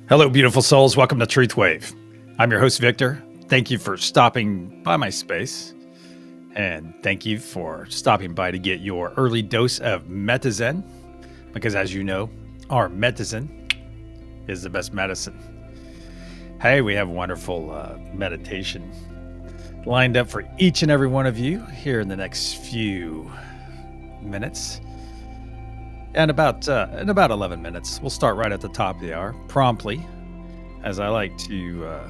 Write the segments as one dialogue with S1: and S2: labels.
S1: Hello, beautiful souls. Welcome to TruthWave. I'm your host, Victor. Thank you for stopping by my space. And thank you for stopping by to get your early dose of Metazen. Because as you know, our Metazen is the best medicine. Hey, we have wonderful meditation lined up for each and every one of you here in the next few minutes. And in about 11 minutes, we'll start right at the top of the hour, promptly, as I like to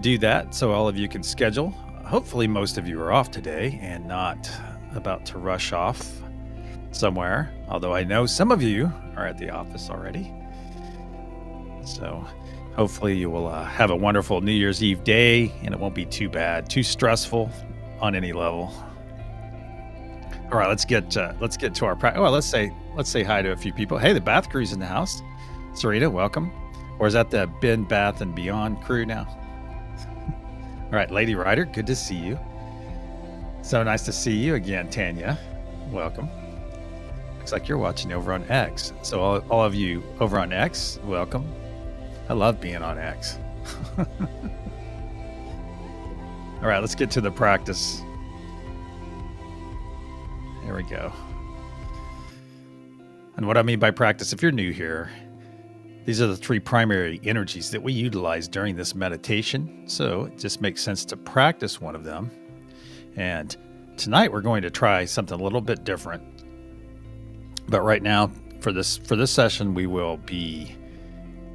S1: do that, so all of you can schedule. Hopefully, most of you are off today and not about to rush off somewhere, although I know some of you are at the office already. So hopefully you will have a wonderful New Year's Eve day, and it won't be too bad, too stressful on any level. All right, let's get to our practice. Oh, let's say hi to a few people. Hey, the bath crew's in the house. Sarita, welcome. Or is that the Bin Bath and Beyond crew now? All right, Lady Ryder, good to see you. So nice to see you again, Tanya. Welcome. Looks like you're watching over on X. So all of you over on X, welcome. I love being on X. All right, let's get to the practice. There we go. And what I mean by practice, if you're new here, these are the three primary energies that we utilize during this meditation. So it just makes sense to practice one of them. And tonight we're going to try something a little bit different. But right now, for this session, we will be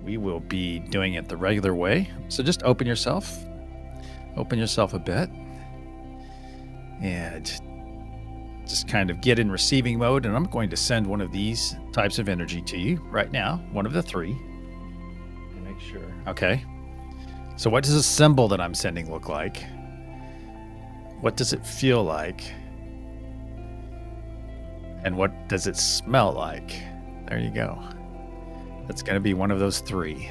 S1: doing it the regular way. So just open yourself a bit, and just kind of get in receiving mode, and I'm going to send one of these types of energy to you right now, one of the three. Make sure. Okay. So what does the symbol that I'm sending look like? What does it feel like? And what does it smell like? There you go. That's going to be one of those three.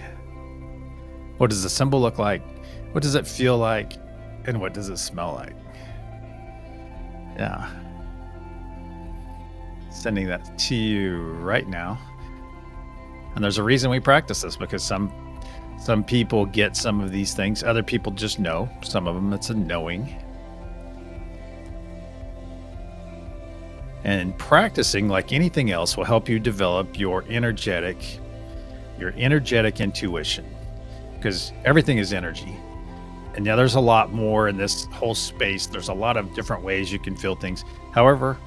S1: What does the symbol look like? What does it feel like? And what does it smell like? Yeah. Sending that to you right now. And there's a reason we practice this, because some people get some of these things. Other people just know. Some of them, it's a knowing. And practicing, like anything else, will help you develop your energetic intuition, because everything is energy. And yeah, there's a lot more in this whole space. There's a lot of different ways you can feel things. However,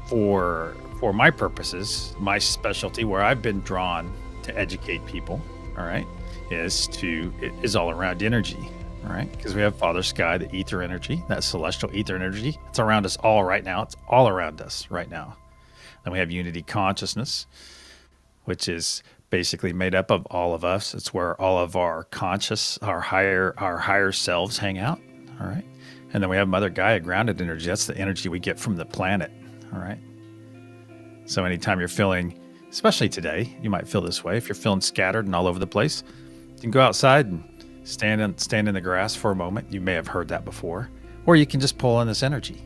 S1: for my purposes, my specialty, where I've been drawn to educate people, all right, is all around energy, all right? Because we have Father Sky, the ether energy, that celestial ether energy. It's around us all right now. It's all around us right now. Then we have unity consciousness, which is basically made up of all of us. It's where all of our higher selves hang out, all right? And then we have Mother Gaia, grounded energy. That's the energy we get from the planet. All right. So anytime you're feeling, especially today, you might feel this way. If you're feeling scattered and all over the place, you can go outside and stand in the grass for a moment. You may have heard that before. Or you can just pull in this energy.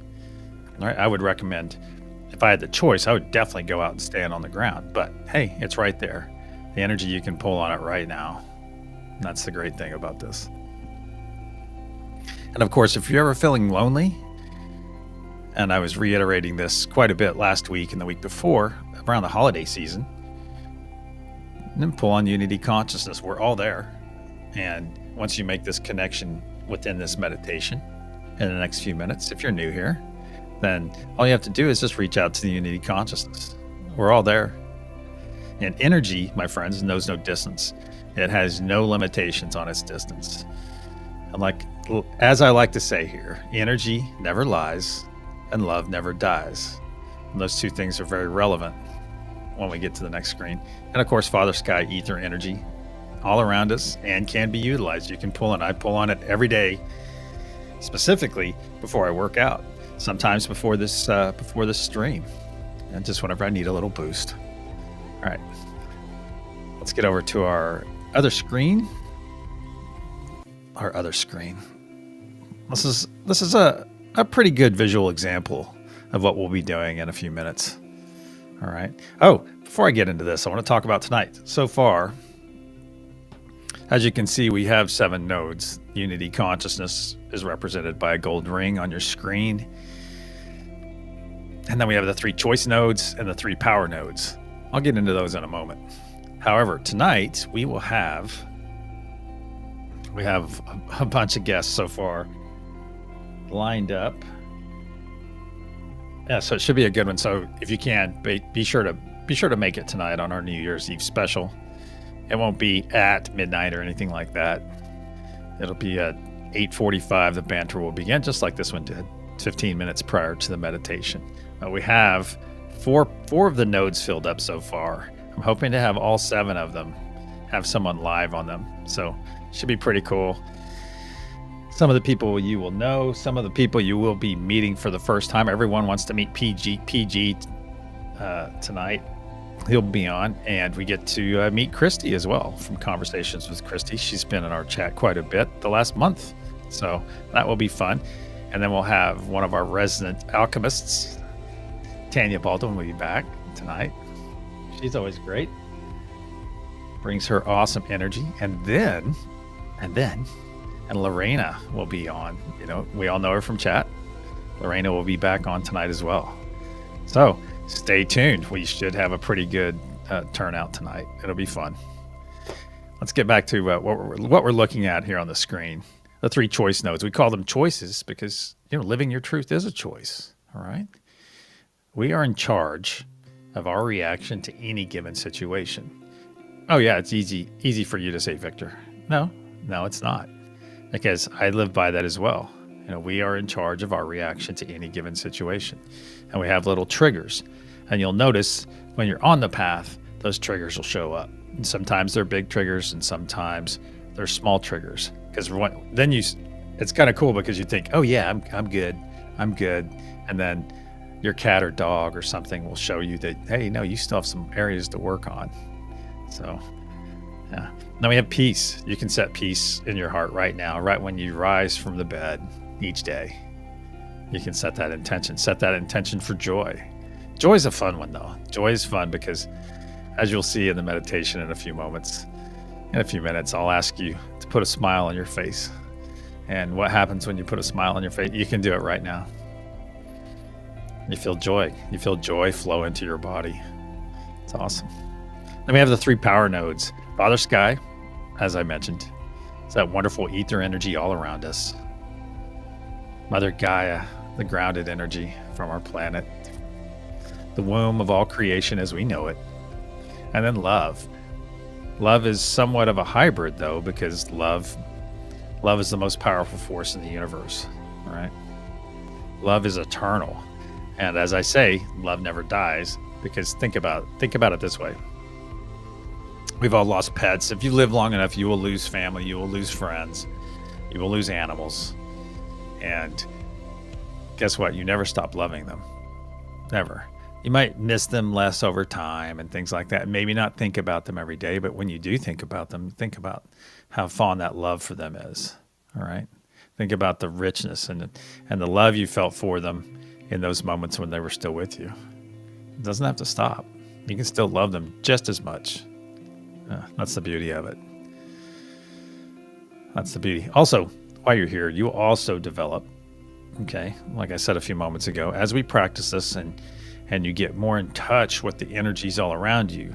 S1: All right. I would recommend, if I had the choice, I would definitely go out and stand on the ground. But hey, it's right there. The energy, you can pull on it right now. And that's the great thing about this. And of course, if you're ever feeling lonely, and I was reiterating this quite a bit last week and the week before, around the holiday season, and then pull on unity consciousness. We're all there. And once you make this connection within this meditation in the next few minutes, if you're new here, then all you have to do is just reach out to the unity consciousness. We're all there. And energy, my friends, knows no distance. It has no limitations on its distance. And as I like to say here, energy never lies, and love never dies. And those two things are very relevant when we get to the next screen. And of course, Father Sky, ether energy, all around us and can be utilized. You can pull on. I pull on it every day, specifically before I work out. Sometimes before this stream, and just whenever I need a little boost. All right, let's get over to our other screen. This is a pretty good visual example of what we'll be doing in a few minutes. All right. Oh, before I get into this, I want to talk about tonight. So far, as you can see, we have 7 nodes. Unity consciousness is represented by a gold ring on your screen. And then we have the 3 choice nodes and the 3 power nodes. I'll get into those in a moment. However, tonight we have a bunch of guests so far lined up. Yeah, so it should be a good one. So if you can, be sure to make it tonight on our New Year's Eve special. It won't be at midnight or anything like that. It'll be at 8:45. The banter will begin, just like this one did, 15 minutes prior to the meditation. We have four of the nodes filled up so far. I'm hoping to have all 7 of them have someone live on them. So it should be pretty cool. Some of the people you will know, some of the people you will be meeting for the first time. Everyone wants to meet PG tonight. He'll be on, and we get to meet Christy as well from Conversations with Christy. She's been in our chat quite a bit the last month, so that will be fun. And then we'll have one of our resident alchemists, Tanya Baldwin, will be back tonight. She's always great. Brings her awesome energy. And Lorena will be on. You know, we all know her from chat. Lorena will be back on tonight as well. So stay tuned. We should have a pretty good turnout tonight. It'll be fun. Let's get back to what we're looking at here on the screen. The 3 choice nodes. We call them choices because, you know, living your truth is a choice. All right. We are in charge of our reaction to any given situation. Oh yeah, it's easy for you to say, Victor. No, it's not. Because I live by that as well. You know, we are in charge of our reaction to any given situation. And we have little triggers. And you'll notice when you're on the path, those triggers will show up. And sometimes they're big triggers and sometimes they're small triggers. Because then it's kind of cool because you think, oh yeah, I'm good. And then your cat or dog or something will show you that, hey, no, you still have some areas to work on. So, yeah. Then we have peace. You can set peace in your heart right now, right when you rise from the bed each day. You can set that intention. Set that intention for joy. Joy is a fun one, though. Joy is fun because, as you'll see in the meditation in a few minutes, I'll ask you to put a smile on your face. And what happens when you put a smile on your face? You can do it right now. You feel joy. You feel joy flow into your body. It's awesome. Then we have the 3 power nodes. Father Sky, as I mentioned, it's that wonderful ether energy all around us. Mother Gaia, the grounded energy from our planet. The womb of all creation as we know it. And then love. Love is somewhat of a hybrid, though, because love is the most powerful force in the universe. All right? Love is eternal. And as I say, love never dies, because think about it this way. We've all lost pets. If you live long enough, you will lose family, you will lose friends, you will lose animals. And guess what? You never stop loving them. Never. You might miss them less over time and things like that. Maybe not think about them every day, but when you do think about them, think about how fond that love for them is. All right? Think about the richness and the love you felt for them in those moments when they were still with you. It doesn't have to stop. You can still love them just as much. That's the beauty of it. That's the beauty. Also, while you're here, you also develop, okay, like I said a few moments ago, as we practice this and you get more in touch with the energies all around you,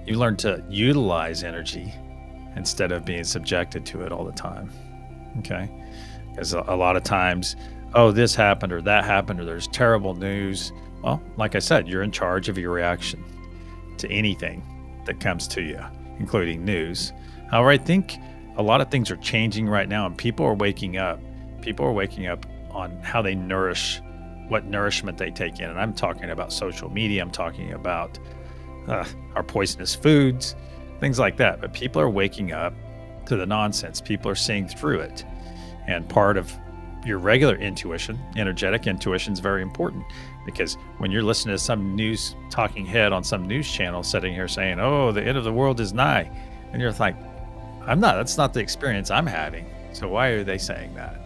S1: you learn to utilize energy instead of being subjected to it all the time, okay? Because a lot of times, oh, this happened or that happened or there's terrible news. Well, like I said, you're in charge of your reaction to anything that comes to you, including news. However, I think a lot of things are changing right now and people are waking up. People are waking up on how they nourish, what nourishment they take in. And I'm talking about social media. I'm talking about our poisonous foods, things like that. But people are waking up to the nonsense. People are seeing through it. And part of your regular intuition, energetic intuition, is very important, because when you're listening to some news talking head on some news channel sitting here saying, oh, the end of the world is nigh, and you're like, that's not the experience I'm having. So why are they saying that?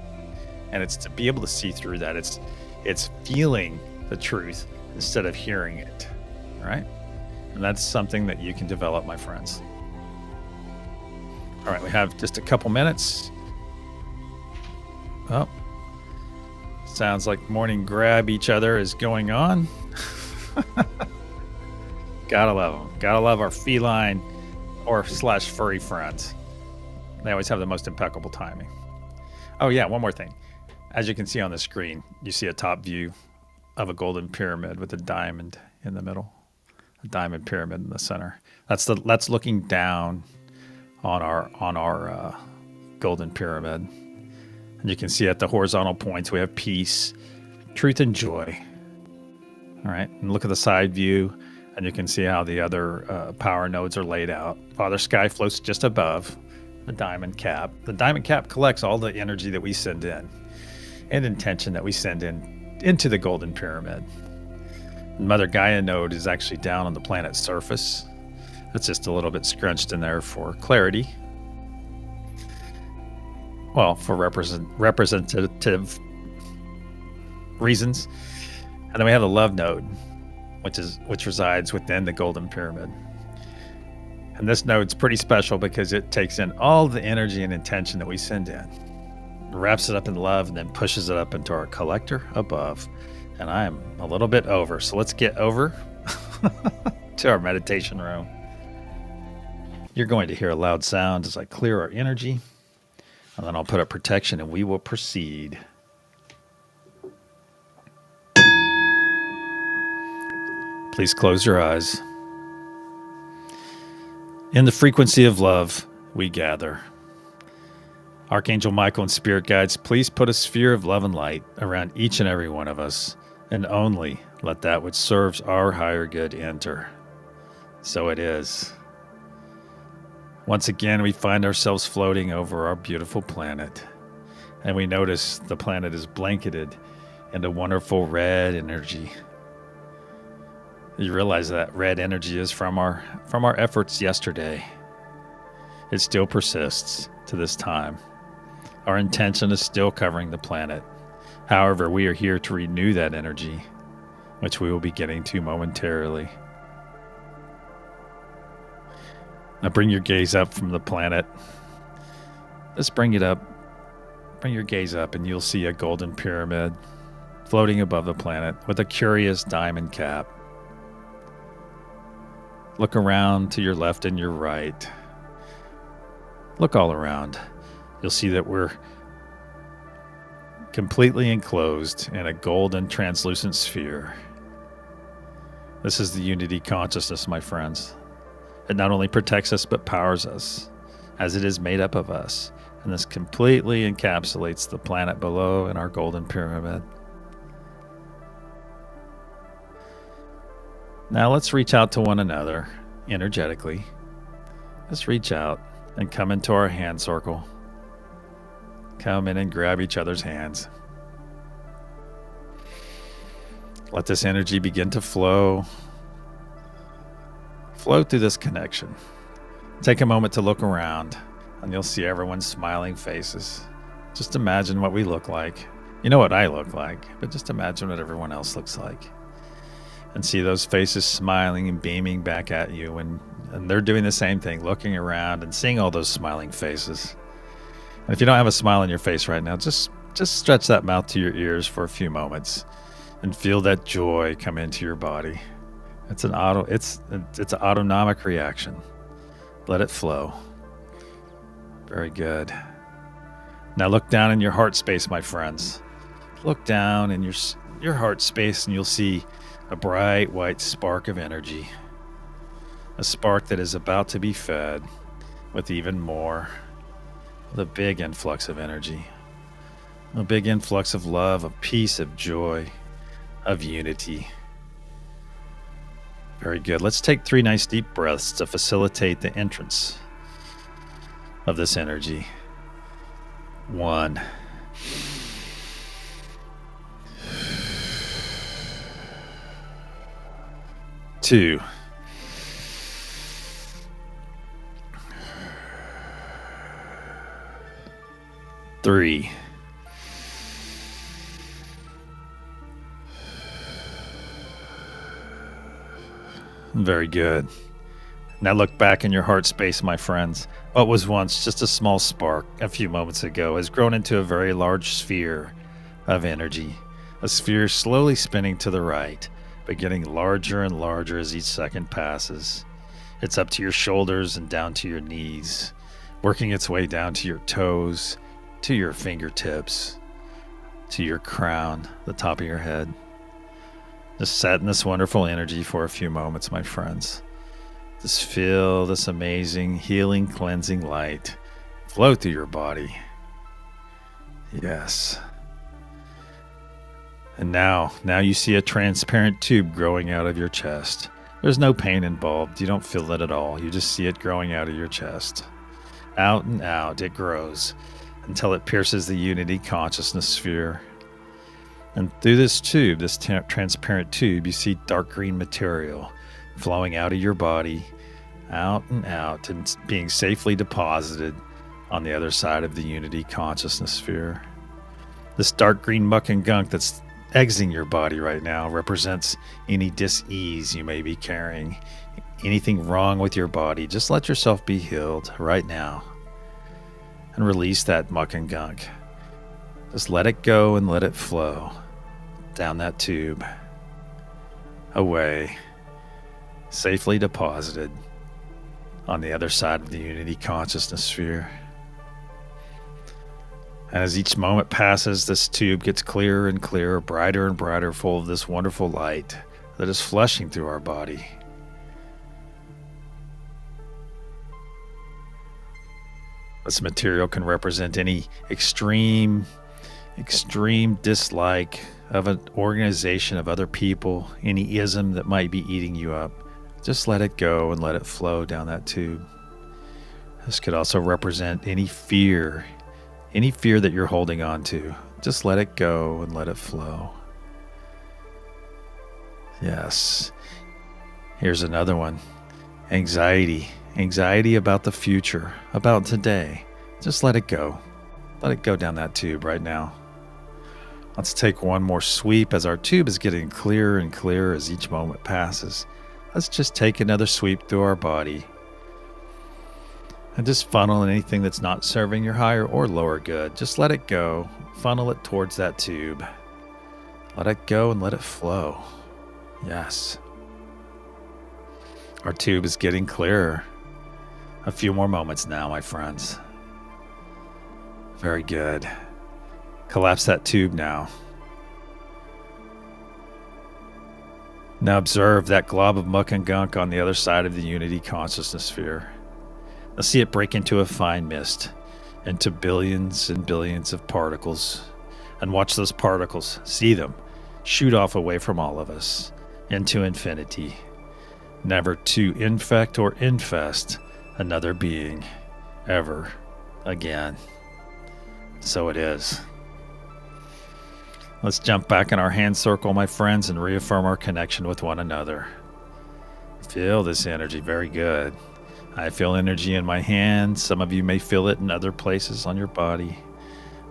S1: And it's to be able to see through that. It's feeling the truth instead of hearing it. All right. And that's something that you can develop, my friends. All right. We have just a couple minutes. Oh, sounds like morning grab each other is going on. Gotta love them. Gotta love our feline or / furry friends. They always have the most impeccable timing. Oh yeah, one more thing. As you can see on the screen, you see a top view of a golden pyramid with a diamond in the middle, a diamond pyramid in the center. That's looking down on our golden pyramid, and you can see at the horizontal points we have peace, truth, and joy. All right, and look at the side view, and you can see how the other power nodes are laid out. Father Sky floats just above the diamond cap. The diamond cap collects all the energy that we send in and intention that we send into the golden pyramid. And Mother Gaia node is actually down on the planet's surface. It's just a little bit scrunched in there for clarity. Well, for representative reasons. And then we have the love node, which resides within the golden pyramid. And this node's pretty special because it takes in all the energy and intention that we send in, wraps it up in love, and then pushes it up into our collector above. And I am a little bit over, so let's get over to our meditation room. You're going to hear a loud sound as I clear our energy, and then I'll put up protection and we will proceed. Please close your eyes. In the frequency of love, we gather. Archangel Michael and Spirit Guides, please put a sphere of love and light around each and every one of us, and only let that which serves our higher good enter. So it is. Once again, we find ourselves floating over our beautiful planet, and we notice the planet is blanketed in a wonderful red energy. You realize that red energy is from our efforts yesterday. It still persists to this time. Our intention is still covering the planet. However, we are here to renew that energy, which we will be getting to momentarily. Now bring your gaze up from the planet. Let's bring it up. Bring your gaze up and you'll see a golden pyramid floating above the planet with a curious diamond cap. Look around to your left and your right. Look all around. You'll see that we're completely enclosed in a golden translucent sphere. This is the unity consciousness, my friends. It not only protects us, but powers us, as it is made up of us. And this completely encapsulates the planet below in our golden pyramid. Now let's reach out to one another energetically. Let's reach out and come into our hand circle. Come in and grab each other's hands. Let this energy begin to flow. Flow through this connection. Take a moment to look around, and you'll see everyone's smiling faces. Just imagine what we look like. You know what I look like, but just imagine what everyone else looks like. And see those faces smiling and beaming back at you, and they're doing the same thing, looking around and seeing all those smiling faces. And if you don't have a smile on your face right now, just stretch that mouth to your ears for a few moments and feel that joy come into your body. It's an autonomic reaction. Let it flow. Very good. Now look down in your heart space, my friends. Look down in your heart space and you'll see a bright white spark of energy. A spark that is about to be fed with even more. With a big influx of energy. A big influx of love, of peace, of joy, of unity. Very good. Let's take 3 nice deep breaths to facilitate the entrance of this energy. 1. 2. 3. 4. Very good. Now look back in your heart space, my friends. What was once just a small spark a few moments ago has grown into a very large sphere of energy. A sphere slowly spinning to the right, but getting larger and larger as each second passes. It's up to your shoulders and down to your knees, working its way down to your toes, to your fingertips, to your crown, the top of your head. Just set in this wonderful energy for a few moments, my friends. Just feel this amazing, healing, cleansing light flow through your body. Yes. And now you see a transparent tube growing out of your chest. There's no pain involved. You don't feel it at all. You just see it growing out of your chest. Out and out it grows until it pierces the unity consciousness sphere. And through this tube, this transparent tube, you see dark green material flowing out of your body, out and being safely deposited on the other side of the unity consciousness sphere. This dark green muck and gunk that's exiting your body right now represents any dis-ease you may be carrying, anything wrong with your body. Just let yourself be healed right now and release that muck and gunk. Just let it go and let it flow down that tube, away, safely deposited on the other side of the unity consciousness sphere. And as each moment passes, this tube gets clearer and clearer, brighter and brighter, full of this wonderful light that is flushing through our body. This material can represent any extreme dislike of an organization, of other people, any ism that might be eating you up. Just let it go and let it flow down that tube. This could also represent any fear that you're holding on to. Just let it go and let it flow. Yes. Here's another one. Anxiety about the future, about today. Just let it go. Let it go down that tube right now. Let's take one more sweep as our tube is getting clearer and clearer as each moment passes. Let's just take another sweep through our body and just funnel anything that's not serving your higher or lower good. Just let it go. Funnel it towards that tube. Let it go and let it flow. Yes. Our tube is getting clearer. A few more moments now, my friends. Very good. Collapse that tube now. Now observe that glob of muck and gunk on the other side of the unity consciousness sphere. Now see it break into a fine mist, into billions and billions of particles. And watch those particles, see them, shoot off away from all of us, into infinity, never to infect or infest another being, ever again. So it is. Let's jump back in our hand circle, my friends, and reaffirm our connection with one another. Feel this energy. Very good. I feel energy in my hands. Some of you may feel it in other places on your body.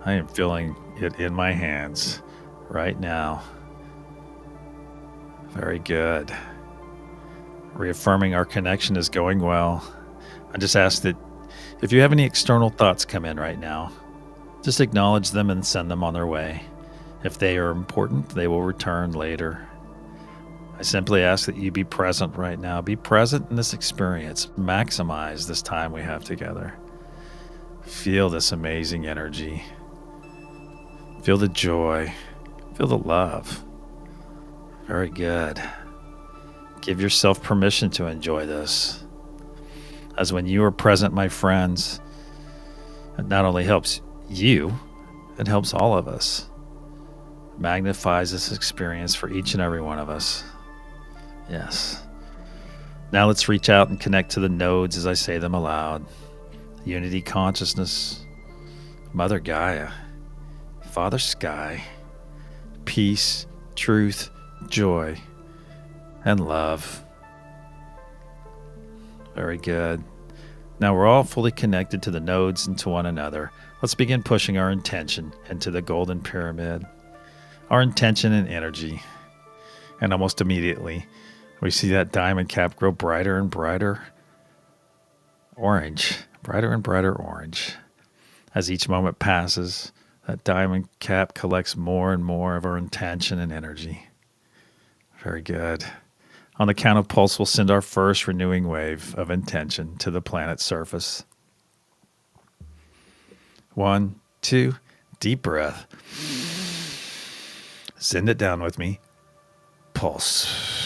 S1: I am feeling it in my hands right now. Very good. Reaffirming our connection is going well. I just ask that if you have any external thoughts come in right now, just acknowledge them and send them on their way. If they are important, they will return later. I simply ask that you be present right now. Be present in this experience. Maximize this time we have together. Feel this amazing energy. Feel the joy. Feel the love. Very good. Give yourself permission to enjoy this. As when you are present, my friends, it not only helps you, it helps all of us. Magnifies this experience for each and every one of us. Yes. Now let's reach out and connect to the nodes as I say them aloud. Unity consciousness, Mother Gaia, Father Sky, peace, truth, joy, and love. Very good. Now we're all fully connected to the nodes and to one another. Let's begin pushing our intention into the golden pyramid. Our intention and energy. And almost immediately, We see that diamond cap grow brighter and brighter orange, brighter and brighter orange. As each moment passes, that diamond cap collects more and more of our intention and energy. Very good. On the count of pulse, we'll send our first renewing wave of intention to the planet's surface. 1, 2, deep breath. Send it down with me. Pulse.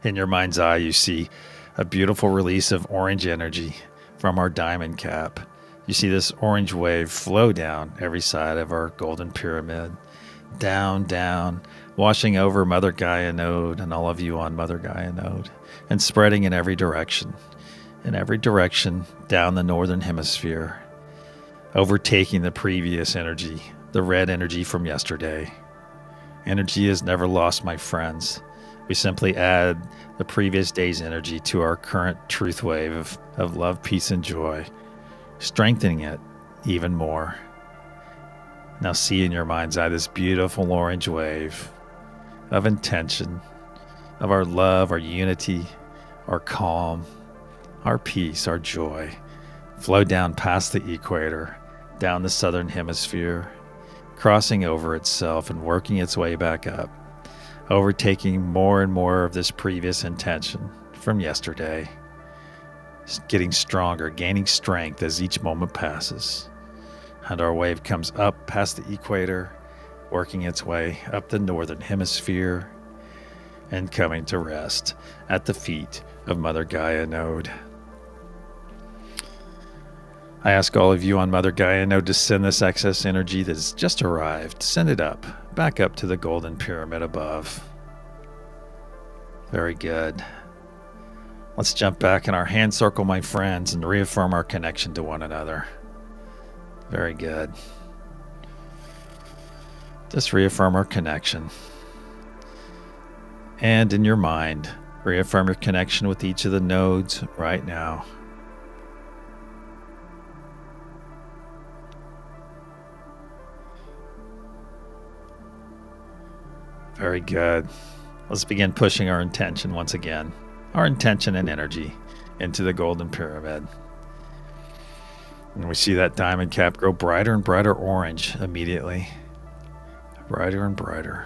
S1: In your mind's eye, you see a beautiful release of orange energy from our diamond cap. You see this orange wave flow down every side of our golden pyramid. Down, down, washing over Mother Gaia node and all of you on Mother Gaia node, and spreading in every direction down the northern hemisphere, overtaking the previous energy, the red energy from yesterday. Energy is never lost, my friends. We simply add the previous day's energy to our current truth wave of love, peace, and joy, strengthening it even more. Now see in your mind's eye this beautiful orange wave of intention, of our love, our unity, our calm, our peace, our joy, flow down past the equator, down the southern hemisphere, crossing over itself and working its way back up, overtaking more and more of this previous intention from yesterday, getting stronger, gaining strength as each moment passes. And our wave comes up past the equator, working its way up the northern hemisphere, and coming to rest at the feet of Mother Gaia node. I ask all of you on Mother Gaia node to send this excess energy that has just arrived, send it up, back up to the golden pyramid above. Very good. Let's jump back in our hand circle, my friends, and reaffirm our connection to one another. Very good. Just reaffirm our connection. And in your mind, reaffirm your connection with each of the nodes right now. Very good. Let's begin pushing our intention once again, our intention and energy into the golden pyramid. And we see that diamond cap grow brighter and brighter orange immediately. Brighter and brighter.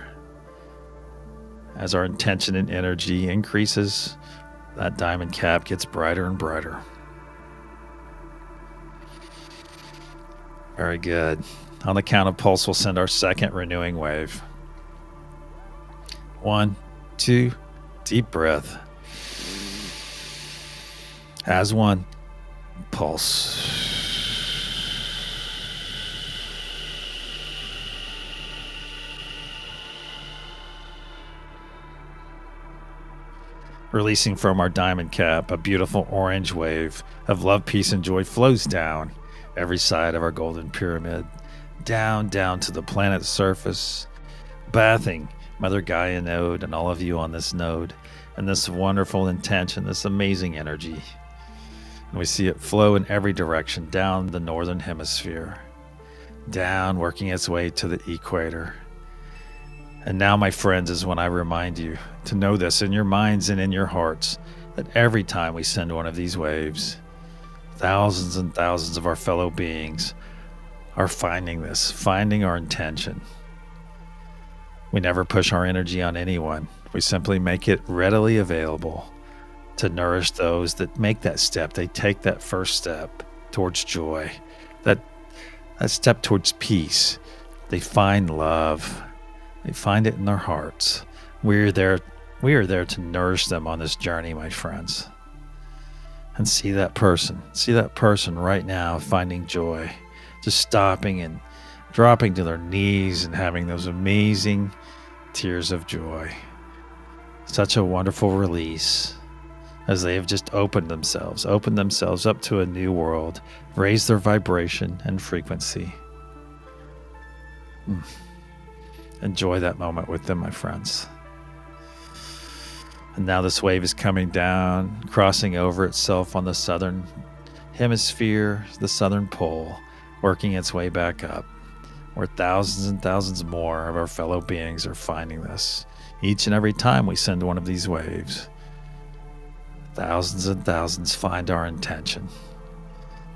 S1: As our intention and energy increases, that diamond cap gets brighter and brighter. Very good. On the count of pulse, we'll send our second renewing wave. 1, 2, deep breath. As one, pulse. Releasing from our diamond cap, a beautiful orange wave of love, peace, and joy flows down every side of our golden pyramid, down to the planet's surface, bathing Mother Gaia node and all of you on this node, and this wonderful intention, this amazing energy. And we see it flow in every direction down the northern hemisphere, down, working its way to the equator. And now, my friends, is when I remind you to know this in your minds and in your hearts, that every time we send one of these waves, thousands and thousands of our fellow beings are finding this, finding our intention. We never push our energy on anyone. We simply make it readily available to nourish those that make that step. They take that first step towards joy, that step towards peace. They find love. They find it in their hearts. We are there to nourish them on this journey, my friends. And see that person right now finding joy, just stopping and dropping to their knees and having those amazing tears of joy. Such a wonderful release as they have just opened themselves up to a new world, raised their vibration and frequency. Enjoy that moment with them, my friends. And now this wave is coming down, crossing over itself on the southern hemisphere, the southern pole, working its way back up, where thousands and thousands more of our fellow beings are finding this. Each and every time we send one of these waves, thousands and thousands find our intention.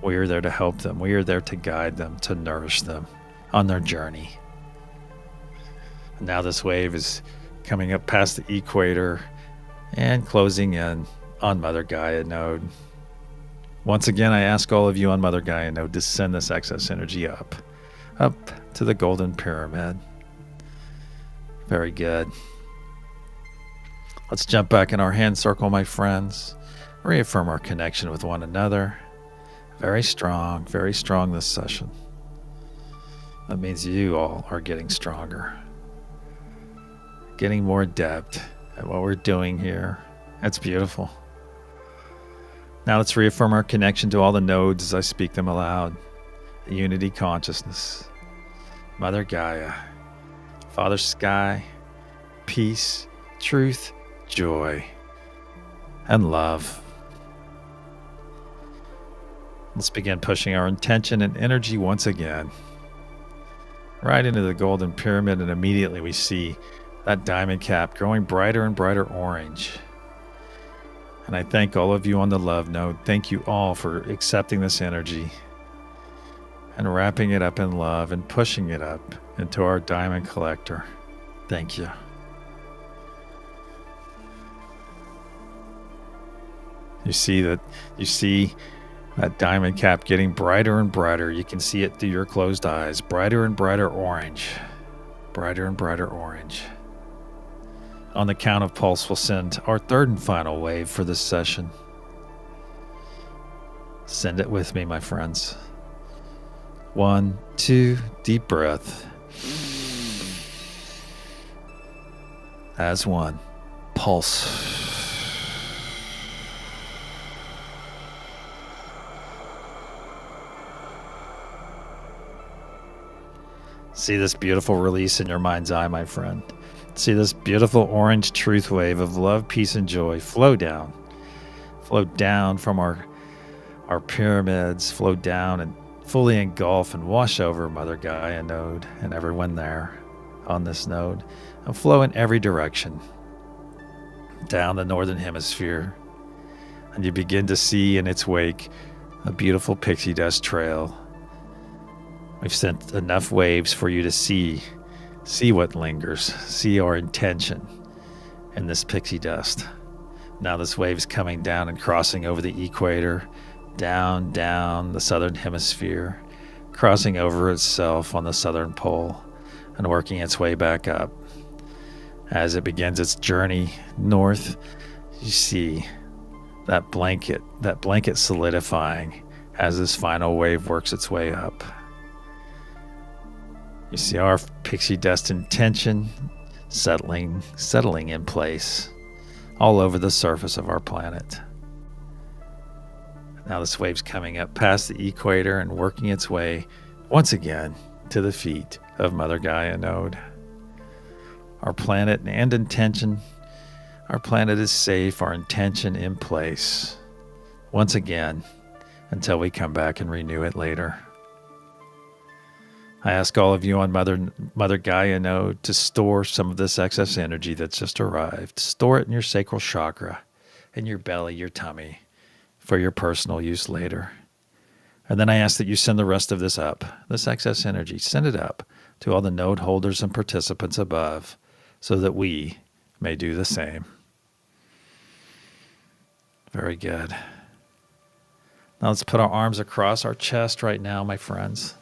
S1: We are there to help them. We are there to guide them, to nourish them on their journey. And now this wave is coming up past the equator and closing in on Mother Gaia node. Once again, I ask all of you on Mother Gaia node to send this excess energy up to the golden pyramid. Very good. Let's jump back in our hand circle, my friends. Reaffirm our connection with one another. Very strong this session. That means you all are getting stronger, getting more adept at what we're doing here. That's beautiful. Now let's reaffirm our connection to all the nodes as I speak them aloud. The unity consciousness, Mother Gaia, Father Sky, peace, truth, joy, and love. Let's begin pushing our intention and energy once again right into the golden pyramid, and immediately we see that diamond cap growing brighter and brighter orange. And I thank all of you on the love node. Thank you all for accepting this energy and wrapping it up in love and pushing it up into our diamond collector. Thank you. You see that diamond cap getting brighter and brighter. You can see it through your closed eyes. Brighter and brighter orange. Brighter and brighter orange. On the count of pulse, we'll send our third and final wave for this session. Send it with me, my friends. 1, 2, deep breath. As one. Pulse. See this beautiful release in your mind's eye, my friend. See this beautiful orange truth wave of love, peace, and joy flow down. Flow down from our pyramids, flow down and fully engulf and wash over Mother Gaia node and everyone there on this node, and flow in every direction down the northern hemisphere. And you begin to see in its wake a beautiful pixie dust trail. We've sent enough waves for you to see what lingers, see our intention in this pixie dust. Now this wave is coming down and crossing over the equator, down the southern hemisphere, crossing over itself on the southern pole and working its way back up. As it begins its journey north, you see that blanket solidifying as this final wave works its way up. You see our pixie dust intention settling in place all over the surface of our planet. Now this wave's coming up past the equator and working its way once again to the feet of Mother Gaia node. Our planet and intention, our planet is safe, our intention in place once again until we come back and renew it later. I ask all of you on Mother Gaia node to store some of this excess energy that's just arrived. Store it in your sacral chakra, in your belly, your tummy, for your personal use later. And then I ask that you send the rest of this up, this excess energy, send it up to all the node holders and participants above so that we may do the same. Very good. Now let's put our arms across our chest right now, my friends.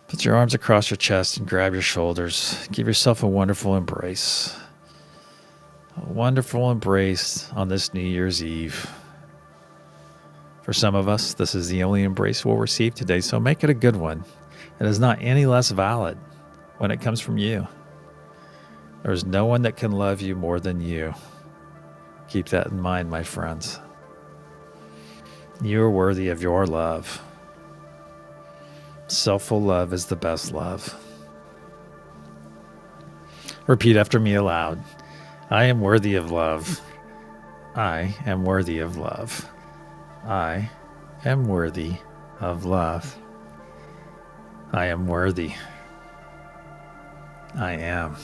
S1: Put your arms across your chest and grab your shoulders. Give yourself a wonderful embrace. A wonderful embrace on this New Year's Eve. For some of us, this is the only embrace we'll receive today, so make it a good one. It is not any less valid when it comes from you. There is no one that can love you more than you. Keep that in mind, my friends. You are worthy of your love. Selfful love is the best love. Repeat after me aloud. I am worthy of love. I am worthy of love. I am worthy of love. I am worthy. I am.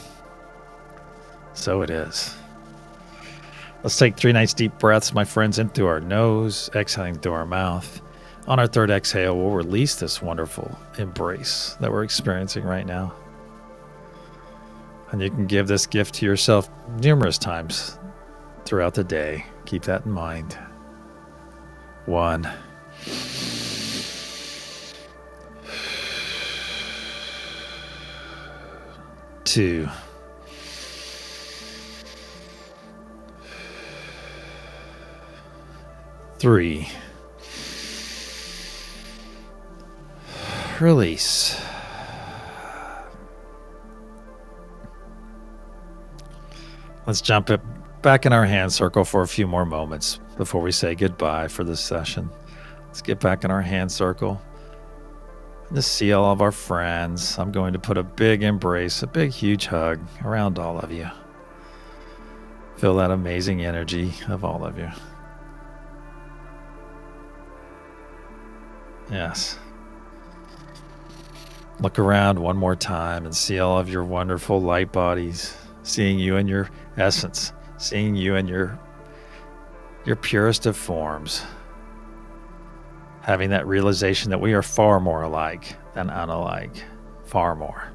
S1: So it is. Let's take 3 nice deep breaths, my friends, in through our nose, exhaling through our mouth. On our third exhale, we'll release this wonderful embrace that we're experiencing right now. And you can give this gift to yourself numerous times throughout the day. Keep that in mind. 1. 2. 3. Release. Let's jump it back in our hand circle for a few more moments before we say goodbye for this session. Let's get back in our hand circle. Just see all of our friends. I'm going to put a big embrace, a big huge hug around all of you. Feel that amazing energy of all of you. Yes. Look around one more time and see all of your wonderful light bodies, seeing you in your essence, seeing you in your purest of forms, having that realization that we are far more alike than unalike, far more.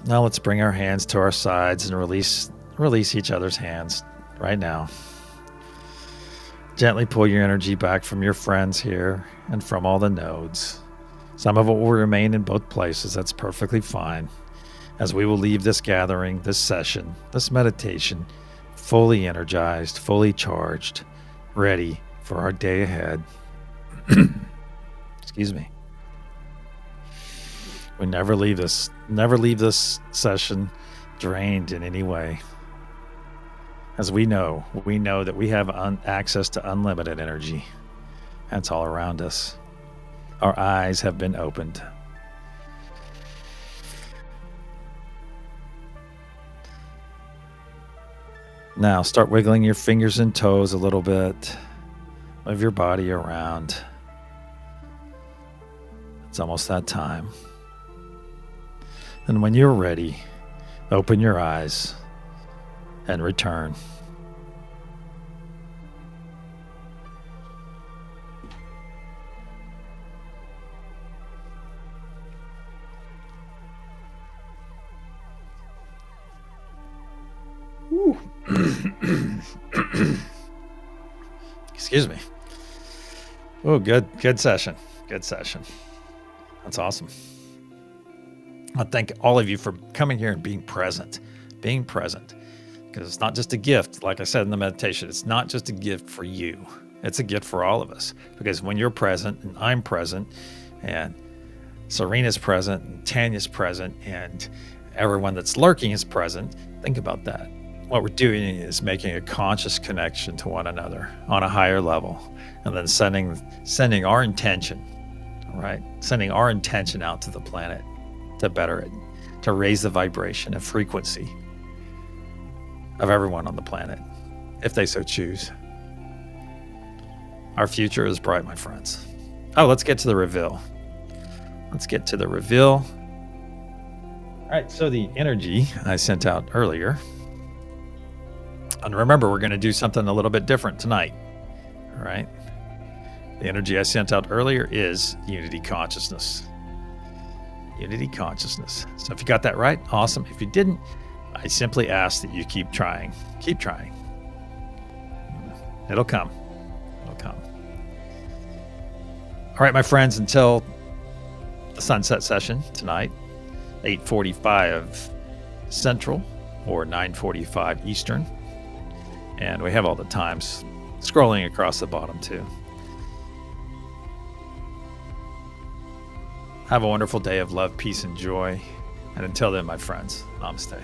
S1: Now let's bring our hands to our sides and release each other's hands right now. Gently pull your energy back from your friends here and from all the nodes. Some of it will remain in both places. That's perfectly fine. As we will leave this gathering, this session, this meditation, fully energized, fully charged, ready for our day ahead. Excuse me. We never leave this session drained in any way. As we know that we have access to unlimited energy. That's all around us. Our eyes have been opened. Now start wiggling your fingers and toes a little bit. Move your body around. It's almost that time. And when you're ready, open your eyes and return. Excuse me. Oh, good session. Good session. That's awesome. I thank all of you for coming here and being present. Because it's not just a gift, like I said in the meditation, it's not just a gift for you. It's a gift for all of us. Because when you're present and I'm present and Serena's present and Tanya's present and everyone that's lurking is present, think about that. What we're doing is making a conscious connection to one another on a higher level and then sending our intention, right? Sending our intention out to the planet to better it, to raise the vibration and frequency of everyone on the planet, if they so choose. Our future is bright, my friends. Oh, let's get to the reveal. All right, so the energy I sent out earlier, and remember, we're going to do something a little bit different tonight, all right? The energy I sent out earlier is unity consciousness. Unity consciousness. So if you got that right, awesome. If you didn't, I simply ask that you keep trying. Keep trying. It'll come. All right, my friends, until the sunset session tonight, 8:45 Central or 9:45 Eastern. And we have all the times scrolling across the bottom too. Have a wonderful day of love, peace, and joy. And until then, my friends, namaste.